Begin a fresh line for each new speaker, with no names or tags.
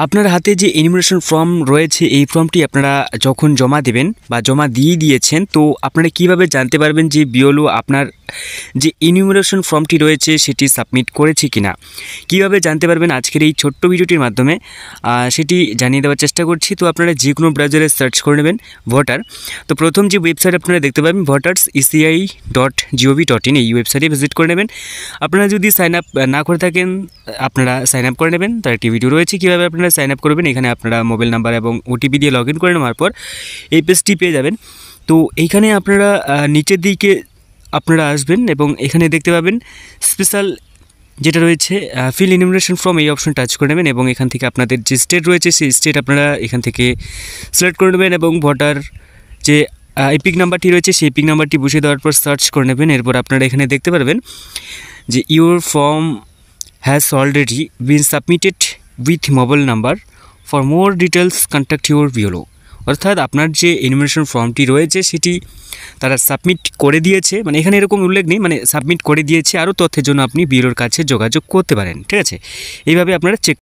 আপনার হাতে যে এনিমেশন ফর্ম রয়েছে এই ফর্মটি আপনারা যখন জমা দেবেন বা জমা দিয়ে দিয়েছেন, তো আপনারা কিভাবে জানতে পারবেন যে বিওলো আপনার যে এনিমেশন ফর্মটি রয়েছে সেটি সাবমিট করেছে কিনা, কিভাবে জানতে পারবেন আজকের এই ছোট্ট ভিডিওটির মাধ্যমে সেটি জানিয়ে দেওয়ার চেষ্টা করছি। তো আপনারা যে কোনো ব্রাউজারে সার্চ করে নেবেন ভোটার। তো প্রথম যে ওয়েবসাইট আপনারা দেখতে পাবেন voterseci.gov.in, এই ওয়েবসাইটে ভিজিট করে নেবেন। আপনারা যদি সাইন আপ না করে থাকেন আপনারা সাইন আপ করে নেবেন। তার একটি ভিডিও রয়েছে কীভাবে আপনারা সাইন আপ করবেন। এখানে আপনারা মোবাইল নাম্বার এবং ওটিপি দিয়ে লগ ইন করে নেওয়ার পর এই পেজটি পেয়ে যাবেন। তো এইখানে আপনারা নিচের দিকে আপনারা আসবেন এবং এখানে দেখতে পাবেন স্পেশাল যেটা রয়েছে ফিল এনিমেশন ফর্ম, এই অপশন টাচ করে নেবেন এবং এখান থেকে আপনাদের যে স্টেট রয়েছে সেই স্টেট আপনারা এখান থেকে সিলেক্ট করে নেবেন এবং ভোটার যে এপিক নাম্বারটি রয়েছে সেই এপিক নাম্বারটি বসিয়ে দেওয়ার পর সার্চ করে নেবেন। এরপর আপনারা এখানে দেখতে পারবেন যে your form has already been submitted with mobile number, for more details contact your BLO. অর্থাৎ আপনার যে এনিমেশন ফর্মটি রয়েছে সেটি তারা সাবমিট করে দিয়েছে, মানে এখানে এরকম উল্লেখ নেই, মানে সাবমিট করে দিয়েছে। আরও তথ্যের জন্য আপনি বিওলোর কাছে যোগাযোগ করতে পারেন। ঠিক আছে, এইভাবে আপনারা চেক